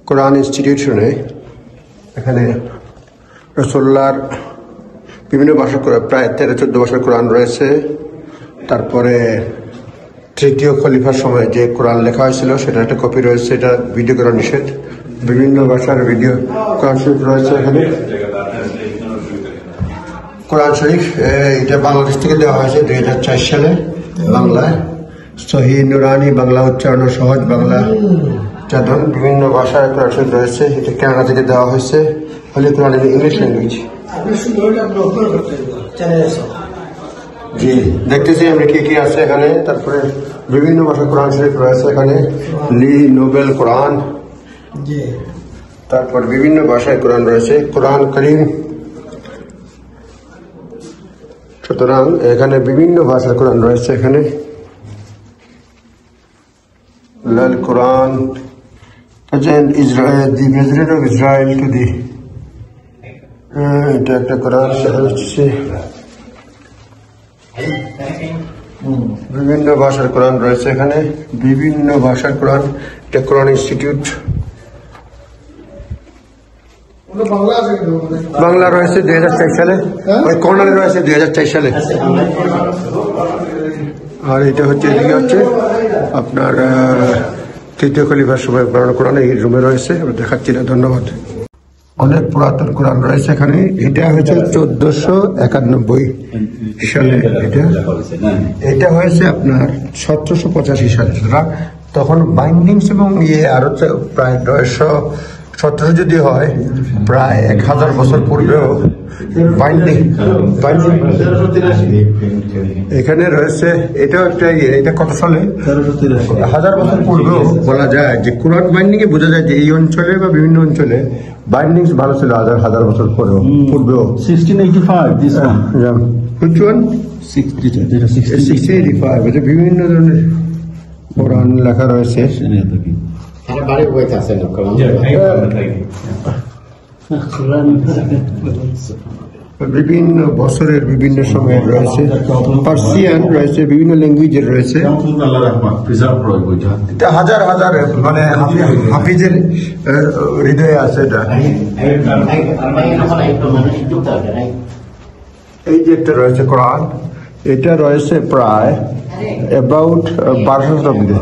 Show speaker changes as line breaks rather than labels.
কোরআন ইনস্টিটিউশনে এখানে রাসূলুল্লাহর বিভিন্ন ভাষা প্রায় 13-14 ভাষার কোরআন রয়েছে। তারপরে তৃতীয় খলিফার সময় যে কোরআন লেখা হয়েছিল সেটা একটা কপি রয়েছে, এটা ভিডিও করা নিষেধ। বিভিন্ন ভাষার ভিডিও কোরআন শরীফ রয়েছে এখানে। কোরআন শরীফ এটা বাংলাদেশ থেকে দেওয়া হয়েছে 2004 সালে বাংলায়। সহি নুরানি বাংলা উচ্চারণ, সহজ বাংলা উচ্চারণ, বিভিন্ন ভাষায় কোরআন শরীফ রয়েছে। এটা কানাডা থেকে দেওয়া হয়েছে। হলি কোরআন ইংলিশ ল্যাঙ্গুয়েজ। জি, দেখতেছি আমরা কি কি আছে এখানে। তারপরে বিভিন্ন ভাষার কোরআন শরীফ রয়েছে এখানে। লি নোবেল কোরআন, তারপর বিভিন্ন ভাষায় কোরআন রয়েছে, কোরআন করিম। সুতরাং এখানে বিভিন্ন ভাষার কোরআন রয়েছে এখানে। লাল কোরআন Israel, the president of Israel to the, এটা একটা কোরআন হচ্ছে। বিভিন্ন ভাষার কোরআন রয়েছে এখানে, বিভিন্ন ভাষার কোরআন। এটা কোরআন ইনস্টিটিউট। বাংলা রয়েছে 2004 সালে, ওই কর্নারে রয়েছে 2004 সালে। আর এটা হচ্ছে এদিকে হচ্ছে আপনার তৃতীয় খলিফার সময় কোরআন এই রুমে রয়েছে, আমরা দেখাচ্ছি না, ধন্যবাদ। অনেক পুরাতন কোরআন রয়েছে এখানে। এটা হয়েছে 1491 সালে, এটা হয়েছে আপনার 1785 সালে। তখন বাইন্ডিংস এবং আরো প্রায় 917 যদি হয়, প্রায় 1000 বছর পূর্বেও বাইন্ডিং এখানে রয়েছে। এটাও একটা এটা কত সালে, 1000 বছর পূর্বেও বলা যায় যে কোরআন বাইন্ডিং এ বোঝা যায় যে এই অঞ্চলে বা বিভিন্ন অঞ্চলে বাইন্ডিং ভালো ছিল হাজার বছর পূর্বেও।
1685 this one.
Yeah. Which one? 1685. এটা বিভিন্ন ধরনের কোরআন লেখা রয়েছে। বিভিন্ন বছরের বিভিন্ন সময়ের রয়েছে। পার্সিয়ান রয়েছে, বিভিন্ন ল্যাঙ্গুয়েজের রয়েছে। এটা হাজার মানে হাফিজের হৃদয়ে আছে এটা। এই যে একটা রয়েছে কোরআন, এটা রয়েছে প্রায় অ্যাবাউট 1200 শতাব্দীতে।